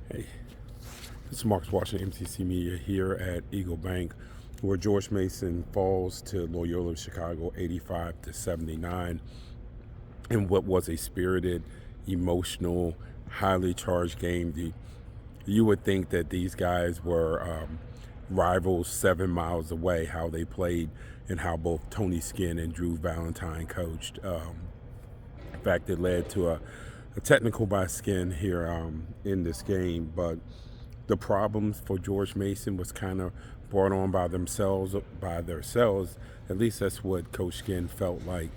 Hey, this is Marcus Washington, MTC Media here at Eagle Bank, where George Mason falls to Loyola Chicago 85-79 in what was a spirited, emotional, highly charged game. You would think that these guys were rivals 7 miles away, how they played and how both Tony Skinn and Drew Valentine coached. In fact, it led to a technical by Skinn here in this game, but the problems for George Mason was kind of brought on by themselves. At least that's what Coach Skinn felt like.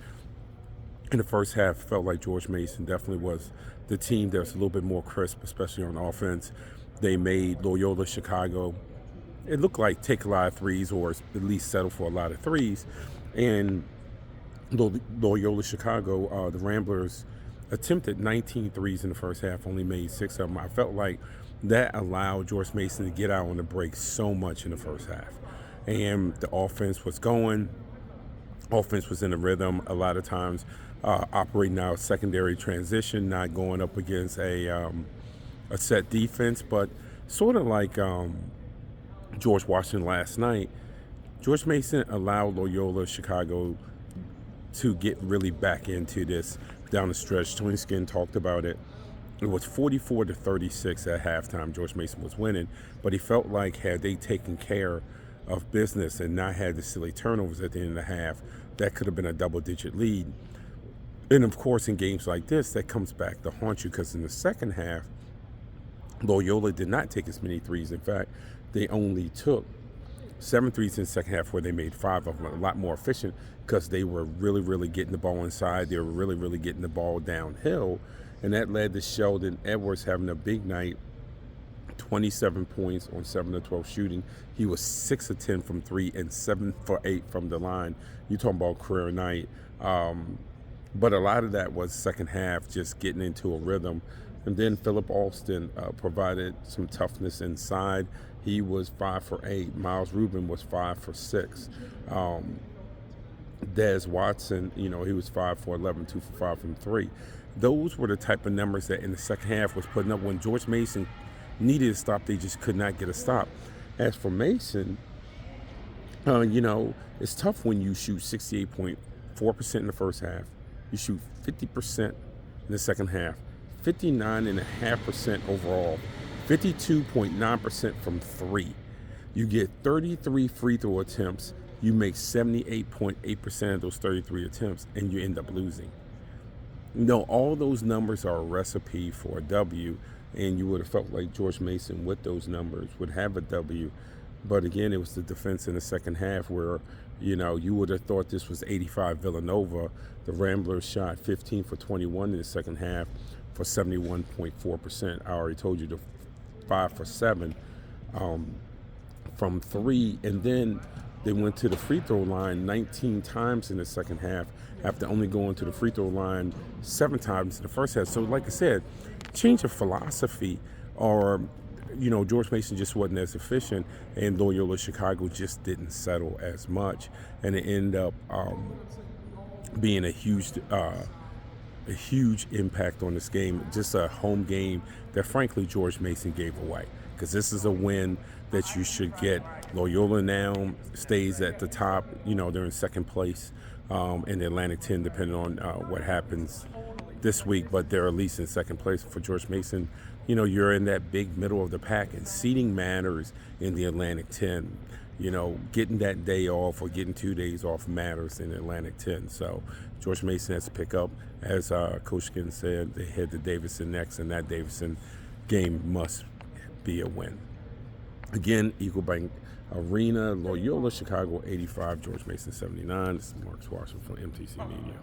In the first half, felt like George Mason definitely was the team that was a little bit more crisp, especially on offense. They made Loyola Chicago, it looked like, take a lot of threes or at least settle for a lot of threes. And Loyola Chicago, the Ramblers attempted 19 threes in the first half, only made 6 of them. I felt like that allowed George Mason to get out on the break so much in the first half. And the offense was going. Offense was in a rhythm a lot of times, operating out secondary transition, not going up against a set defense, but sort of like George Washington last night. George Mason allowed Loyola Chicago to get really back into this down the stretch. Tony Skinn talked about it. It was 44-36 at halftime. George Mason was winning, but he felt like had they taken care of business and not had the silly turnovers at the end of the half, that could have been a double-digit lead. And of course, in games like this, that comes back to haunt you, because in the second half, Loyola did not take as many threes. In fact, they only took 7 threes in the second half, where they made 5 of them, a lot more efficient, because they were really, really getting the ball inside. They were really, really getting the ball downhill. And that led to Sheldon Edwards having a big night, 27 points on 7 of 12 shooting. He was 6 of 10 from 3 and 7 for 8 from the line. You talking about career night. But a lot of that was second half, just getting into a rhythm. And then Philip Alston provided some toughness inside. He was 5 for 8. Miles Rubin was 5 for 6. Des Watson, he was 5 for 11, 2 for 5 from 3. Those were the type of numbers that in the second half was putting up. When George Mason needed a stop, they just could not get a stop. As for Mason, it's tough when you shoot 68.4% in the first half. You shoot 50% in the second half, 59.5% overall, 52.9% from 3. You get 33 free throw attempts. You make 78.8% of those 33 attempts, and you end up losing. All those numbers are a recipe for a W, and you would have felt like George Mason with those numbers would have a W. But again, it was the defense in the second half where, you would have thought this was 85 Villanova. The Ramblers shot 15 for 21 in the second half for 71.4%. I already told you the 5 for 7 from 3. And then they went to the free throw line 19 times in the second half after only going to the free throw line 7 times in the first half. So like I said, change of philosophy, or George Mason just wasn't as efficient, and Loyola Chicago just didn't settle as much, and it ended up being a huge impact on this game. Just a home game that frankly George Mason gave away, because this is a win that you should get. Loyola now stays at the top. They're in second place in the Atlantic 10, depending on what happens this week, but they're at least in second place. For George Mason, you're in that big middle of the pack, and seeding matters in the Atlantic 10. Getting that day off or getting 2 days off matters in the Atlantic 10. So George Mason has to pick up. As Coach Skinn said, they head to Davidson next, and that Davidson game must be a win. Again, Eagle Bank Arena, Loyola Chicago 85, George Mason 79. This is Marcus Washington from MTC Media.